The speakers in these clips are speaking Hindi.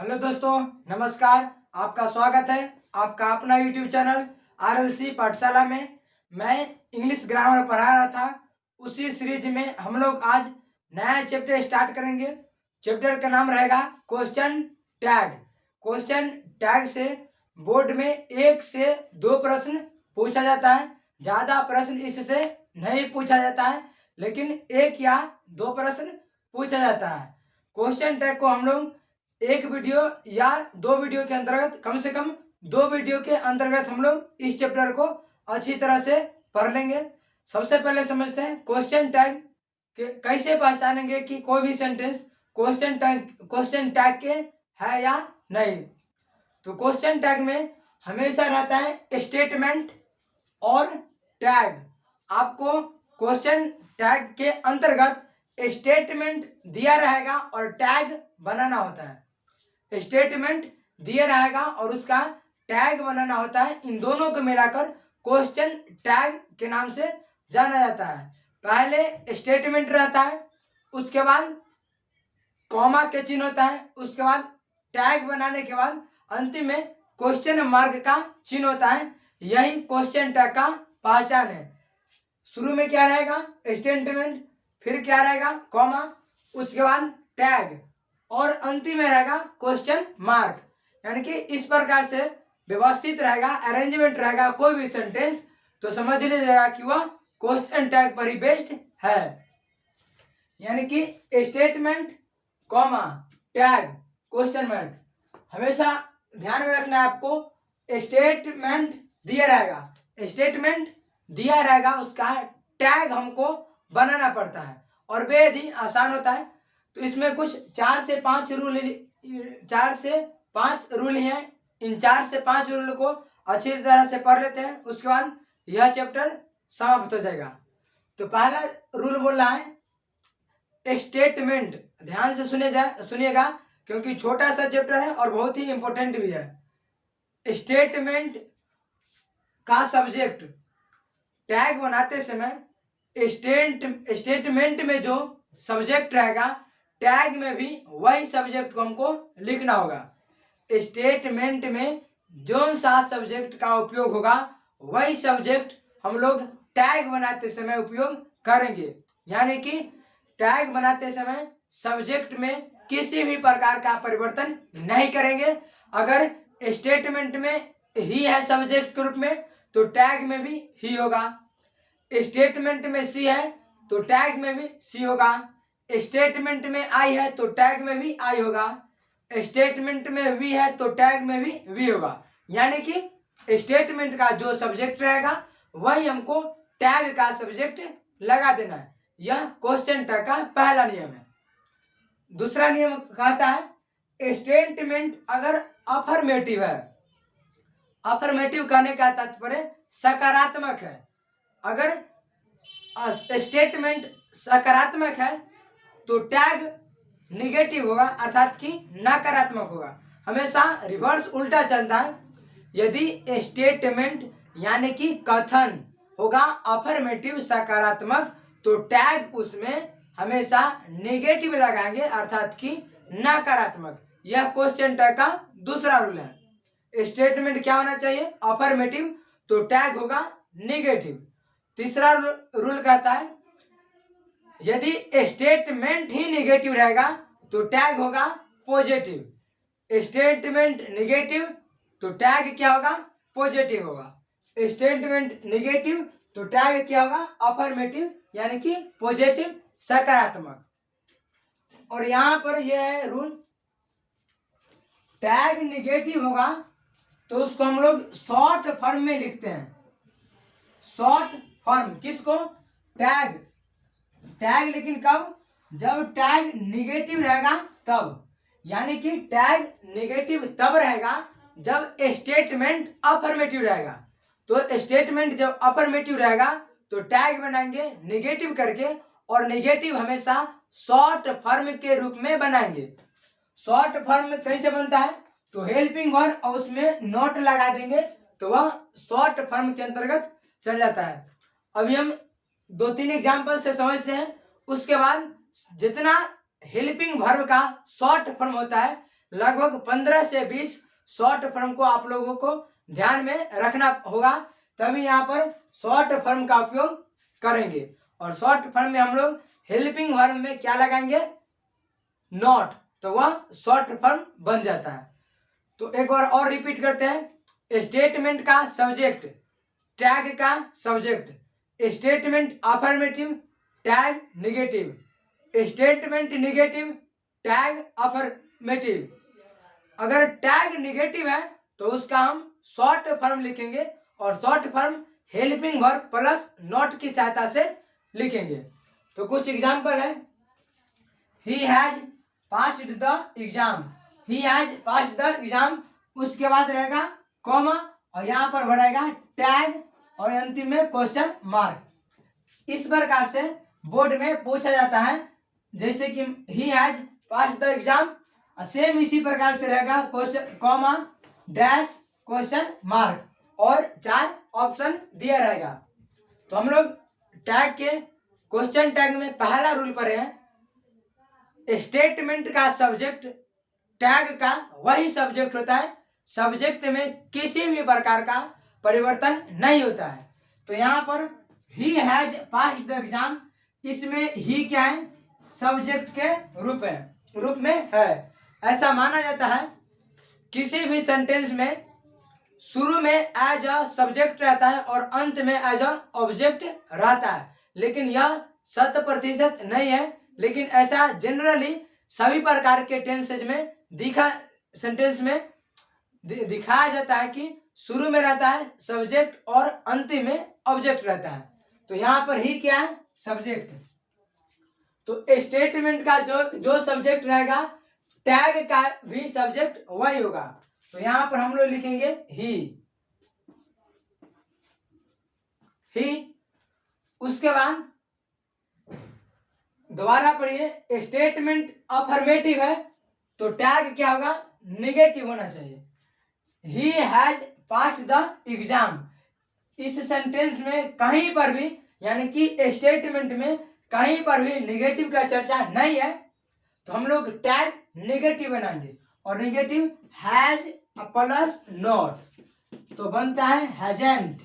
हेलो दोस्तों, नमस्कार। आपका स्वागत है आपका अपना यूट्यूब चैनल आरएलसी पाठशाला में। मैं इंग्लिश ग्रामर पढ़ा रहा था। उसी सीरीज में हम लोग आज नया चैप्टर स्टार्ट करेंगे। चैप्टर का नाम रहेगा क्वेश्चन टैग। क्वेश्चन टैग से बोर्ड में 1 से 2 प्रश्न पूछा जाता है। ज़्यादा प्रश्न इससे नहीं पूछा जाता है, लेकिन 1 या 2 प्रश्न पूछा जाता है। क्वेश्चन टैग को हम लोग एक वीडियो या 2 वीडियो के अंतर्गत, कम से कम 2 वीडियो के अंतर्गत हम लोग इस चैप्टर को अच्छी तरह से पढ़ लेंगे। सबसे पहले समझते हैं क्वेश्चन टैग कैसे पहचानेंगे कि कोई भी सेंटेंस क्वेश्चन टैग के है या नहीं। तो क्वेश्चन टैग में हमेशा रहता है स्टेटमेंट और टैग। आपको क्वेश्चन टैग के अंतर्गत स्टेटमेंट दिया रहेगा और टैग बनाना होता है। स्टेटमेंट दिया रहेगा और उसका टैग बनाना होता है। इन दोनों को मिलाकर क्वेश्चन टैग के नाम से जाना जाता है। पहले स्टेटमेंट रहता है, उसके बाद कॉमा के चिन्ह होता है, उसके बाद टैग बनाने के बाद अंतिम में क्वेश्चन मार्क का चिन्ह होता है। यही क्वेश्चन टैग का पहचान है। शुरू में क्या रहेगा? स्टेटमेंट, फिर क्या रहेगा? कॉमा, उसके बाद टैग और अंतिम में रहेगा क्वेश्चन मार्क। यानी कि इस प्रकार से व्यवस्थित रहेगा, अरेंजमेंट रहेगा कोई भी सेंटेंस, तो समझ लीजिएगा कि वह क्वेश्चन टैग पर ही बेस्ड है। यानी कि statement, comma, tag, question mark. हमेशा ध्यान में रखना है आपको। स्टेटमेंट दिया रहेगा, उसका टैग हमको बनाना पड़ता है और बेहद ही आसान होता है। तो इसमें कुछ 4 से 5 रूल हैं। इन 4 से 5 रूल को अच्छी तरह से पढ़ लेते हैं, उसके बाद यह चैप्टर समाप्त हो जाएगा। तो पहला रूल बोल रहा है स्टेटमेंट। ध्यान से सुनिएगा, क्योंकि छोटा सा चैप्टर है और बहुत ही इंपॉर्टेंट भी है। स्टेटमेंट का सब्जेक्ट टैग बनाते समय स्टेटमेंट में जो सब्जेक्ट रहेगा, टैग में भी वही सब्जेक्ट को हमको लिखना होगा। स्टेटमेंट में जो सा सब्जेक्ट का उपयोग होगा, वही सब्जेक्ट हम लोग टैग बनाते समय उपयोग करेंगे। यानी कि टैग बनाते समय सब्जेक्ट में किसी भी प्रकार का परिवर्तन नहीं करेंगे। अगर स्टेटमेंट में ही है सब्जेक्ट के रूप में, तो टैग में भी ही होगा। स्टेटमेंट में सी है तो टैग में भी सी होगा। स्टेटमेंट में आई है तो टैग में भी आई होगा। स्टेटमेंट में वी है तो टैग में भी वी होगा। यानी कि स्टेटमेंट का जो सब्जेक्ट रहेगा, वही हमको टैग का सब्जेक्ट लगा देना है। यह क्वेश्चन टैग का पहला नियम है। दूसरा नियम कहता है स्टेटमेंट अगर अफर्मेटिव है। अफर्मेटिव कहने का तात्पर्य सकारात्मक है। अगर स्टेटमेंट सकारात्मक है तो टैग निगेटिव होगा, अर्थात कि नकारात्मक होगा। हमेशा रिवर्स उल्टा चलता है। यदि स्टेटमेंट यानी कि कथन होगा अफर्मेटिव सकारात्मक, तो टैग उसमें हमेशा नेगेटिव लगाएंगे, अर्थात कि नकारात्मक। यह क्वेश्चन टैग का दूसरा रूल है। स्टेटमेंट क्या होना चाहिए? अफर्मेटिव, तो टैग होगा नेगेटिव। तीसरा रूल कहता है यदि स्टेटमेंट ही नेगेटिव रहेगा तो टैग होगा पॉजिटिव। स्टेटमेंट नेगेटिव तो टैग क्या होगा? पॉजिटिव होगा। स्टेटमेंट नेगेटिव तो टैग क्या होगा? अफर्मेटिव, यानी कि पॉजिटिव, सकारात्मक। और यहाँ पर यह है रूल, टैग नेगेटिव होगा तो उसको हम लोग शॉर्ट फॉर्म में लिखते हैं। शॉर्ट फॉर्म किसको? टैग। टैग लेकिन कब? जब टैग निगेटिव रहेगा तब। यानी कि टैग निगेटिव तब रहेगा जब स्टेटमेंट अफर्मेटिव रहेगा। तो स्टेटमेंट जब अफर्मेटिव रहेगा तो टैग बनाएंगे निगेटिव करके, और निगेटिव हमेशा शॉर्ट फॉर्म के रूप में बनाएंगे। शॉर्ट फॉर्म कैसे बनता है? तो हेल्पिंग वर्ब और उसमें नोट लगा देंगे तो वह शॉर्ट फॉर्म के अंतर्गत चल जाता है। अभी हम 2-3 एग्जाम्पल से समझते हैं, उसके बाद जितना हेल्पिंग वर्ब का शॉर्ट फॉर्म होता है, लगभग 15 से 20 शॉर्ट फॉर्म को आप लोगों को ध्यान में रखना होगा, तभी यहाँ पर शॉर्ट फॉर्म का उपयोग करेंगे। और शॉर्ट फॉर्म में हम लोग हेल्पिंग वर्ब में क्या लगाएंगे, नॉट, तो वह शॉर्ट फॉर्म बन जाता है। तो एक बार और रिपीट करते हैं। स्टेटमेंट का सब्जेक्ट, टैग का subject, statement affirmative, tag negative, statement negative, tag affirmative. अगर टैग निगेटिव है तो उसका हम शॉर्ट फॉर्म लिखेंगे, और short form helping verb plus not की सहायता से लिखेंगे। तो कुछ एग्जाम्पल है, he has passed the exam, he has passed the exam, उसके बाद रहेगा कॉमा और यहाँ पर बढ़ेगा टैग और अंतिम में क्वेश्चन मार्क। इस प्रकार से बोर्ड में पूछा जाता है, जैसे कि he has passed the exam, same इसी प्रकार से रहेगा question comma dash question mark और 4 ऑप्शन दिया रहेगा। तो हम लोग टैग के क्वेश्चन टैग में पहला रूल पढ़े हैं, स्टेटमेंट का सब्जेक्ट टैग का वही सब्जेक्ट होता है, सब्जेक्ट में किसी भी प्रकार का परिवर्तन नहीं होता है। तो यहाँ पर he has passed the exam, इसमें ही क्या है, सब्जेक्ट के रूप में है। ऐसा माना जाता है किसी भी सेंटेंस में शुरू में एज अ सब्जेक्ट रहता है और अंत में एज अ ऑब्जेक्ट रहता है, लेकिन यह 100% नहीं है, लेकिन ऐसा जनरली सभी प्रकार के टेंसेज में सेंटेंस में दिखाया जाता है कि शुरू में रहता है सब्जेक्ट और अंतिम में ऑब्जेक्ट रहता है। तो यहाँ पर ही क्या है, सब्जेक्ट। तो स्टेटमेंट का जो सब्जेक्ट रहेगा, टैग का भी सब्जेक्ट वही होगा। तो यहाँ पर हम लोग लिखेंगे ही। उसके बाद दोबारा पढ़िए, स्टेटमेंट अफर्मेटिव है तो टैग क्या होगा, निगेटिव होना चाहिए। He has passed the exam, इस सेंटेंस में कहीं पर भी, यानी कि स्टेटमेंट में कहीं पर भी निगेटिव का चर्चा नहीं है, तो हम लोग टैग निगेटिव बनाएंगे, और निगेटिव हैज प्लस नॉट, तो बनता है हैजेंट।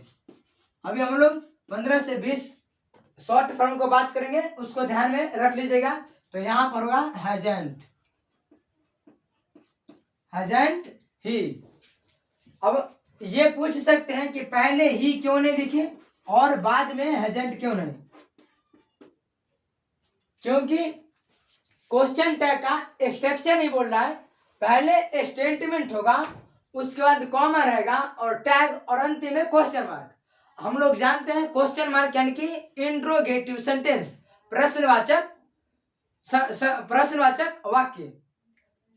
अभी हम लोग 15 से 20 शॉर्ट फॉर्म को बात करेंगे, उसको ध्यान में रख लीजिएगा। तो यहाँ पर होगा हैजेंट, हैजेंट ही। अब ये पूछ सकते हैं कि पहले ही क्यों नहीं लिखे और बाद में हैजेंट क्यों नहीं, क्योंकि क्वेश्चन टैग का एक्सटेंशन ही बोल रहा है। पहले स्टेटमेंट होगा, उसके बाद कॉमा रहेगा और टैग, और अंतिम में क्वेश्चन मार्क। हम लोग जानते हैं क्वेश्चन मार्क यानी कि इंट्रोगेटिव सेंटेंस, प्रश्नवाचक वाक्य।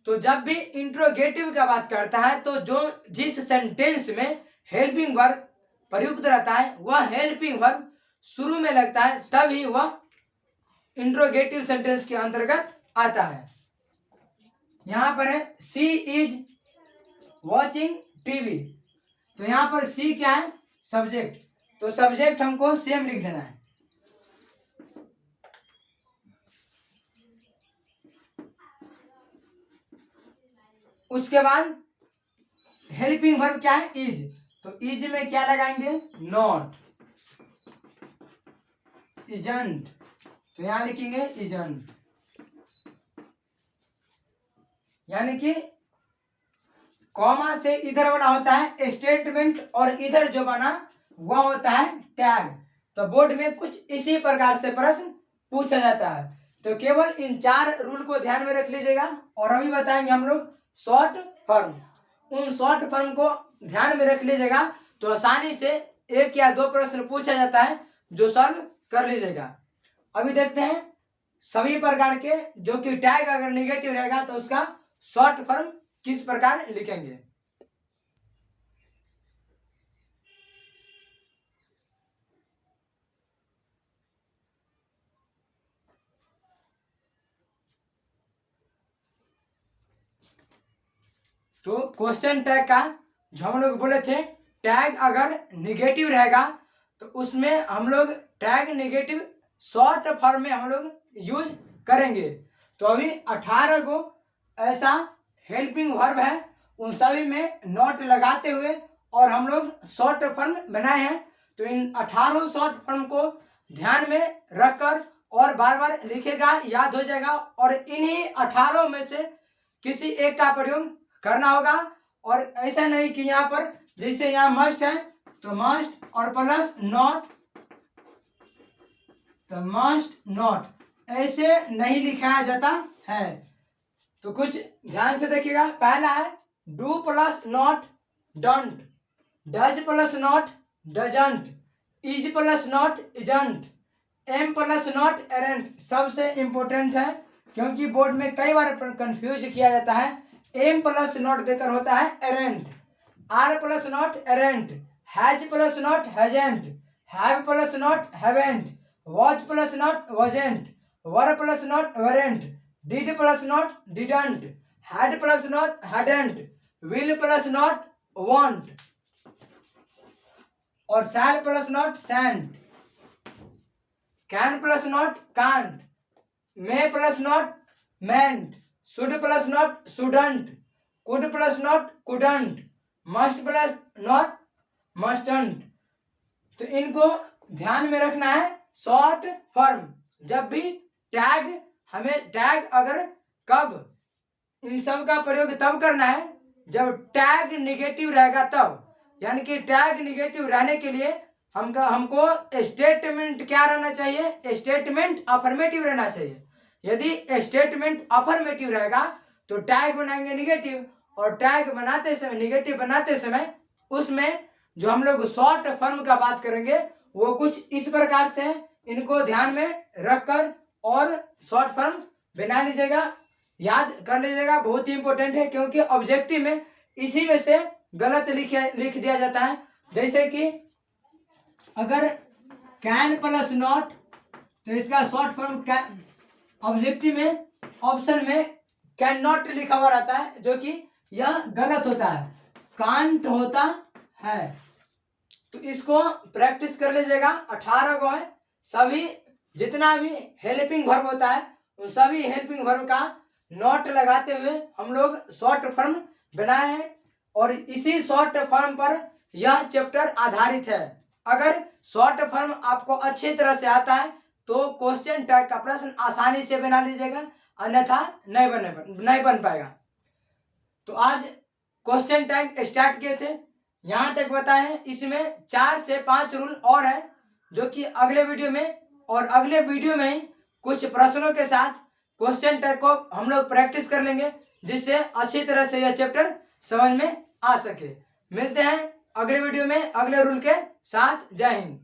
तो जब भी इंट्रोगेटिव का बात करता है तो जिस सेंटेंस में हेल्पिंग वर्ब प्रयुक्त रहता है वह हेल्पिंग वर्ब शुरू में लगता है, तभी वह इंट्रोगेटिव सेंटेंस के अंतर्गत आता है। यहाँ पर है शी इज वॉचिंग टीवी, तो यहाँ पर सी क्या है, सब्जेक्ट, तो सब्जेक्ट हमको सेम लिख देना है। उसके बाद हेल्पिंग वर्ब क्या है, इज, तो इज में क्या लगाएंगे, नॉट, इजंट, तो यहां लिखेंगे इजंट, यानी कि कॉमा से इधर वाला होता है स्टेटमेंट और इधर जो बना वह होता है टैग। तो बोर्ड में कुछ इसी प्रकार से प्रश्न पूछा जाता है। तो केवल इन 4 रूल को ध्यान में रख लीजिएगा, और अभी बताएंगे हम लोग शॉर्ट फॉर्म। उन शॉर्ट फॉर्म को ध्यान में रख लीजिएगा तो आसानी से 1 या 2 प्रश्न पूछा जाता है जो सॉल्व कर लीजिएगा। अभी देखते हैं सभी प्रकार के, जो कि टैग अगर निगेटिव रहेगा तो उसका शॉर्ट फॉर्म किस प्रकार लिखेंगे। तो क्वेश्चन टैग का जो हम लोग बोले थे, टैग अगर निगेटिव रहेगा तो उसमें हम लोग टैग निगेटिव शॉर्ट फॉर्म में हम लोग यूज करेंगे। तो अभी 18 को ऐसा हेल्पिंग वर्ब है उन सभी में नॉट लगाते हुए और हम लोग शॉर्ट फॉर्म बनाए हैं। तो इन 18 शॉर्ट फॉर्म को ध्यान में रखकर और बार बार लिखेगा, याद हो जाएगा, और इन्हीं 18 में से किसी एक का प्रयोग करना होगा। और ऐसा नहीं कि यहाँ पर जैसे यहाँ मस्ट है तो मस्ट और प्लस नॉट, तो मस्ट नॉट ऐसे नहीं लिखाया जाता है। तो कुछ ध्यान से देखिएगा। पहला है do plus not don't, does plus not doesn't, is plus not isn't, am plus not aren't. सबसे इंपॉर्टेंट है क्योंकि बोर्ड में कई बार कंफ्यूज किया जाता है। एम प्लस नॉट देकर होता है aren't, are plus not aren't, has plus not hasn't, have plus not haven't, was plus not wasn't, were plus not weren't, did plus not didn't, had plus not hadn't, will plus not won't, और shall plus not shan't, can plus not can't, may plus not mayn't, should plus not shouldn't, could plus not couldn't, must plus not mustn't. तो इनको ध्यान में रखना है। शॉर्ट फॉर्म जब भी टैग, हमें टैग अगर कब इन सब का प्रयोग तब करना है जब टैग निगेटिव रहेगा तब, यानी कि टैग निगेटिव रहने के लिए हमको स्टेटमेंट क्या रहना चाहिए, स्टेटमेंट अफर्मेटिव रहना चाहिए। यदि स्टेटमेंट अफर्मेटिव रहेगा तो टैग बनाएंगे निगेटिव, और टैग बनाते समय, निगेटिव बनाते समय उसमें जो हम लोग शॉर्ट फॉर्म का बात करेंगे वो कुछ इस प्रकार से, इनको ध्यान में रखकर और शॉर्ट फॉर्म बना लीजिएगा, याद कर लीजिएगा। बहुत ही इंपॉर्टेंट है क्योंकि ऑब्जेक्टिव में इसी में से गलत लिख दिया जाता है। जैसे कि अगर कैन प्लस नॉट, तो इसका शॉर्ट फॉर्म ऑब्जेक्टिव में ऑप्शन में कैन नॉट लिखा हुआ रहता है, जो कि यह गलत होता है, कांट होता है। तो इसको प्रैक्टिस कर लीजिएगा। 18 को है, सभी जितना भी हेल्पिंग वर्ब होता है उन सभी हेल्पिंग वर्ब का नॉट लगाते हुए हम लोग शॉर्ट फॉर्म बनाए हैं, और इसी शॉर्ट फॉर्म पर यह चैप्टर आधारित है। अगर शॉर्ट फॉर्म आपको अच्छी तरह से आता है तो क्वेश्चन टैग का प्रश्न आसानी से बना लीजिएगा, अन्यथा नहीं बन पाएगा। तो आज क्वेश्चन टैग स्टार्ट किए थे, यहाँ तक बताए हैं। इसमें 4 से 5 रूल और है जो कि अगले वीडियो में ही कुछ प्रश्नों के साथ क्वेश्चन टैग को हम लोग प्रैक्टिस कर लेंगे, जिससे अच्छी तरह से यह चैप्टर समझ में आ सके। मिलते हैं अगले वीडियो में अगले रूल के साथ। जय हिंद।